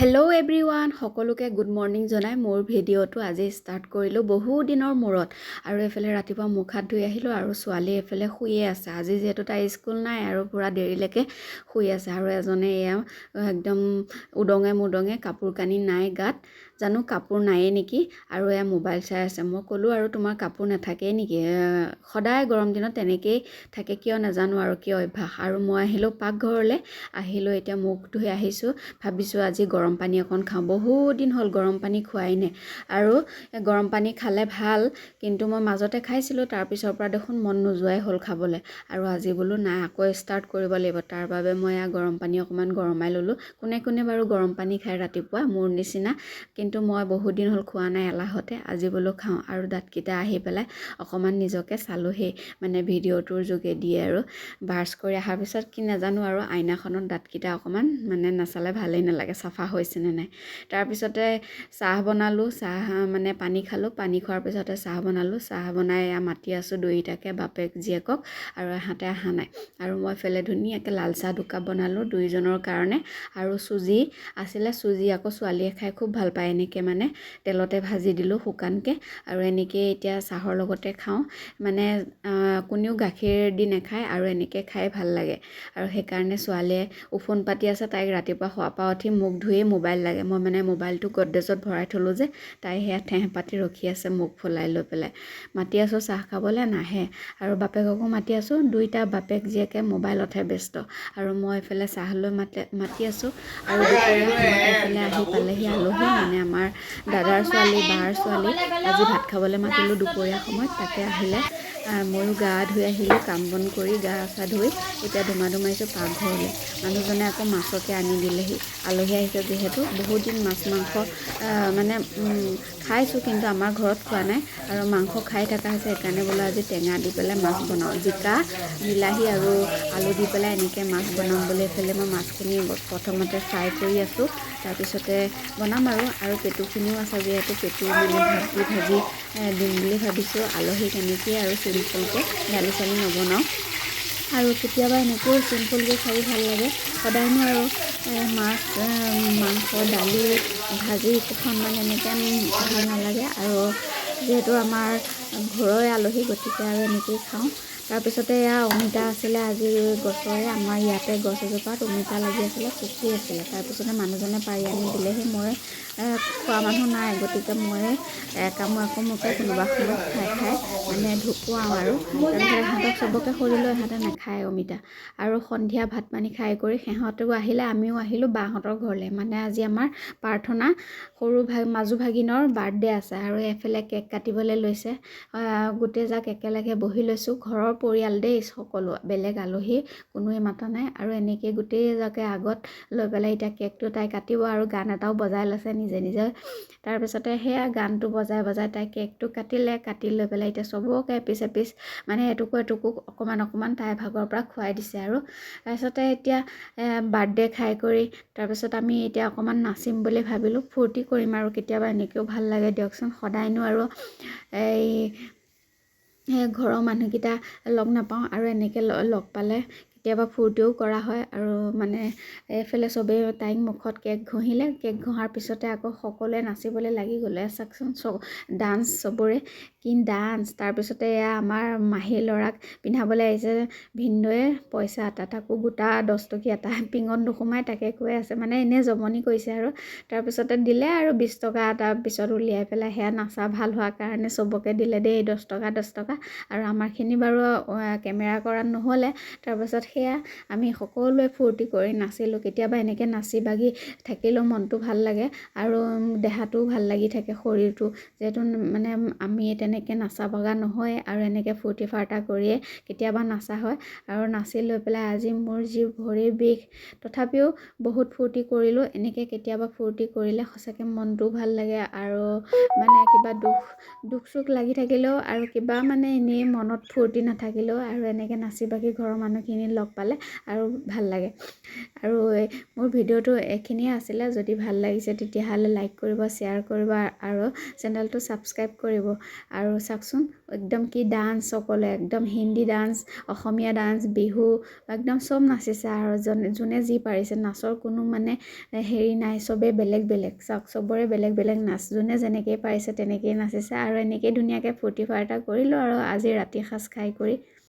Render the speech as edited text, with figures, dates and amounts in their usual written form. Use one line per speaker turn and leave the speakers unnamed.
Hello' everyone সকলোকে good morning জনাই মোৰ ভিডিঅ'টো আজি ষ্টাৰ্ট কৰিলোঁ বহু দিনৰ মূৰত আৰু এফালে ৰাতিপুৱা মুখ হাত ধুই আহিলোঁ আৰু ছোৱালী এফালে শুয়ে আছে আজি যিহেতু তাইৰ স্কুল নাই আৰু পুৰা দেৰিলৈকে শুই আছে আৰু এজনে এয়া একদম উদঙে মুদঙে কাপোৰ কানি নাই গাত জানো কাপোৰ নায়েই নেকি আৰু এয়া মোবাইল চাই আছে মই ক'লোঁ আৰু তোমাৰ কাপোৰ নাথাকেই নেকি সদায় গৰম দিনত তেনেকেই থাকে কিয় নাজানো আৰু কিয় অভ্যাস আৰু মই আহিলোঁ পাকঘৰলৈ আহিলোঁ এতিয়া মুখ ধুই আহিছোঁ ভাবিছোঁ আজি গৰম পানী অকণ খাওঁ বহুত দিন হ'ল গৰম পানী খোৱাই নাই আৰু গৰম পানী খালে ভাল কিন্তু মই মাজতে খাইছিলোঁ তাৰপিছৰ পৰা দেখোন মন নোযোৱাই হ'ল খাবলৈ আৰু আজি বোলো নাই আকৌ ষ্টাৰ্ট কৰিব লাগিব তাৰ বাবে মই গৰম পানী অকণমান গৰমাই ল'লোঁ কোনে কোনে বাৰু গৰম পানী খাই ৰাতিপুৱা মোৰ নিচিনা কিন্তু মই বহুত দিন হ'ল খোৱা নাই এলাহতে আজি বোলো খাওঁ আৰু দাঁতকেইটা আহি পেলাই অকণমান নিজকে চালোহি মানে ভিডিঅ'টোৰ যোগেদিয়ে আৰু ব্ৰাছ কৰি অহাৰ পিছত কি নাজানো আৰু আইনাখনত দাঁতকেইটা অকণমান মানে নাচালে ভালেই নালাগে চাফা হৈছেনে নাই তাৰপিছতে চাহ বনালোঁ চাহ মানে পানী খালোঁ পানী খোৱাৰ পিছতে চাহ বনালোঁ চাহ বনাই মাতি আছোঁ দুইটাকে বাপেক জীয়েকক আৰু এহাতে অহা নাই আৰু মই ফেলে ধুনীয়াকৈ লাল চাহ দুকাপ বনালোঁ দুইজনৰ কাৰণে আৰু চুজি আছিলে চুজি আকৌ ছোৱালীয়ে খাই খুব ভাল পায় এনেকৈ মানে তেলতে ভাজি দিলোঁ শুকানকৈ আৰু এনেকৈ এতিয়া চাহৰ লগতে খাওঁ মানে কোনেও গাখীৰ দি নাখায় আৰু এনেকৈ খাই ভাল লাগে আৰু সেইকাৰণে ছোৱালীয়ে উফোন পাতি আছে তাইক ৰাতিপুৱা শোৱাৰ পৰা উঠি মুখ ধুয়ে মোবাইল লাগে মই মানে মোবাইলটো গডৰেজত ভৰাই থলোঁ যে তাই সেয়া ঠেহ পাতি ৰখি আছে মুখ ফুলাই লৈ পেলাই মাতি আছোঁ চাহ খাবলৈ নাহে আৰু বাপেককো মাতি আছোঁ দুইটা বাপেক জীয়েকে মোবাইলতহে ব্যস্ত আৰু মই এইফালে চাহ লৈ মাতি আছোঁ আৰু দুপৰীয়া সময়ত এইফালে আহি পালেহি আলহী মানে আমাৰ দাদাৰ ছোৱালী বাৰ ছোৱালী আজি ভাত খাবলৈ মাতিলোঁ দুপৰীয়া সময়ত তাকে আহিলে ময়ো গা ধুই আহিলোঁ কাম বন কৰি গা চা ধুই এতিয়া ধুমা ধুমাইছোঁ পাকঘৰলৈ মানুহজনে আকৌ মাছকে আনি দিলেহি আলহী আহিছে যিহেতু বহুত দিন মাছ মাংস মানে খাইছোঁ কিন্তু আমাৰ ঘৰত খোৱা নাই আৰু মাংস খাই থকা হৈছে সেইকাৰণে বোলো আজি টেঙা দি পেলাই মাছ বনাওঁ জিকা বিলাহী আৰু আলু দি পেলাই এনেকৈ মাছ বনাম বুলি এইফালে মই মাছখিনি প্ৰথমতে ফ্ৰাই কৰি আছোঁ তাৰপিছতে বনাম আৰু পেটুখিনিও আছে যিহেতু পেটু মানে ভাজি দিম বুলি ভাবিছোঁ আলহীক এনেকেই আৰু চিম্পলকৈ দালি চালি নবনাওঁ আৰু কেতিয়াবা এনেকৈও চিম্পলকৈ খাই ভাল লাগে সদায়নো আৰু মাছ মাংস দালি ভাজি কেইখনমান এনেকৈ ভাল নালাগে আৰু যিহেতু আমাৰ ঘৰৰে আলহী গতিকে আৰু এনেকৈয়ে খাওঁ তাৰপিছতে এয়া অমিতা আছিলে আজি গছৰে আমাৰ ইয়াতে গছ এজোপাত অমিতা লাগি আছিলে পকি আছিলে তাৰপিছতে মানুহজনে পাৰি আনি দিলেহি মই খোৱা মানুহ নাই গতিকে মই একামুকে কোনোবা সময়ত খাই মানে ঢুকুৱাওঁ আৰু তাৰপিছত ইহঁতক চবকে সৰিলেও ইহঁতে নাখায় অমিতা আৰু সন্ধিয়া ভাত পানী খাই কৰি সিহঁতেও আহিলে আমিও আহিলোঁ বাহঁতৰ ঘৰলৈ মানে আজি আমাৰ প্ৰাৰ্থনা মাজু ভাগিনৰ বাৰ্থডে আছে আৰু এফালে কেক কাটিবলৈ লৈছে গোটেইজাক একেলগে বহি লৈছোঁ ঘৰৰ পৰিয়াল দেই সকলো বেলেগ আলহী কোনোৱে মাতা নাই আৰু এনেকৈ গোটেইজাকে আগত লৈ পেলাই এতিয়া কেকটো তাই কাটিব আৰু গান এটাও বজাই লৈছে নিজে নিজে তাৰপিছতে সেয়া গানটো বজাই তাই কেকটো কাটিলে কাটি লৈ পেলাই এতিয়া চবকে এপিচ মানে এটুকু অকণমান তাইৰ ভাগৰ পৰা খুৱাই দিছে আৰু তাৰপিছতে এতিয়া বাৰ্থডে খাই কৰি তাৰপিছত আমি এতিয়া অকণমান নাচিম বুলি ভাবিলোঁ ফূৰ্তি কৰিম আৰু কেতিয়াবা এনেকৈও ভাল লাগে দিয়কচোন সদায়নো আৰু এই ঘৰৰ মানুহকেইটা লগ নাপাওঁ আৰু এনেকৈ লগ পালে কেতিয়াবা ফূৰ্তিও কৰা হয় আৰু মানে এইফালে চবেই তাইক মুখত কেক ঘঁহিলে কেক ঘঁহাৰ পিছতে আকৌ সকলোৱে নাচিবলৈ লাগি গ'লে চাওকচোন ডান্স চবৰে কি ডান্স তাৰপিছতে এয়া আমাৰ মাহী ল'ৰাক পিন্ধাবলৈ আহিছে ভিনদৈয়ে পইচা এটা তাকো গোটা 10 টকীয়া এটা পিঙত নোসোমাই তাকে কৈ আছে মানে এনেই জমনি কৰিছে আৰু তাৰপিছতে দিলে আৰু 20 টকা এটা পিছত উলিয়াই পেলাই সেয়া নাচা ভাল হোৱাৰ কাৰণে চবকে দিলে দেই 10 টকা আৰু আমাৰখিনি বাৰু কেমেৰা কৰা নহ'লে তাৰপিছত সেয়া আমি সকলোৱে ফূৰ্তি কৰি নাচিলোঁ কেতিয়াবা এনেকৈ নাচি বাগি থাকিলেও মনটো ভাল লাগে আৰু দেহাটোও ভাল লাগি থাকে শৰীৰটো যিহেতু মানে আমি তেনেকৈ নাচা বগা নহয় আৰু এনেকৈ ফূৰ্তি ফাৰ্তা কৰিয়ে কেতিয়াবা নাচা হয় আৰু নাচি লৈ পেলাই আজি মোৰ যি ভৰিৰ বিষ তথাপিও বহুত ফূৰ্তি কৰিলোঁ এনেকৈ কেতিয়াবা ফূৰ্তি কৰিলে সঁচাকৈ মনটোও ভাল লাগে আৰু মানে কিবা দুখ চুখ লাগি থাকিলেও আৰু কিবা মানে এনেই মনত ফূৰ্তি নাথাকিলেও আৰু এনেকৈ নাচি বাগি ঘৰৰ মানুহখিনি লগ পালে আৰু ভাল লাগে। আৰু মোৰ ভিডিঅ'টো এইখিনিয়ে আছিলে। যদি ভাল লাগিছে তেতিয়াহ'লে লাইক কৰিব, শ্বেয়াৰ কৰিব আৰু চেনেলটো ছাবস্ক্ৰাইব কৰিব। আৰু চাওকচোন একদম কি ডান্স, সকলোৱে একদম হিন্দী ডান্স, অসমীয়া ডান্স, বিহু একদম চব নাচিছে আৰু যোনে যি পাৰিছে। নাচৰ কোনো মানে হেৰি নাই, চবেই বেলেগ বেলেগ। চাওক চবৰে বেলেগ বেলেগ নাচ, যোনে যেনেকৈ পাৰিছে তেনেকেই নাচিছে আৰু এনেকেই ধুনীয়াকৈ ফূৰ্তি ফাৰ্তা কৰিলোঁ আৰু আজি ৰাতি সাঁজ খাই কৰি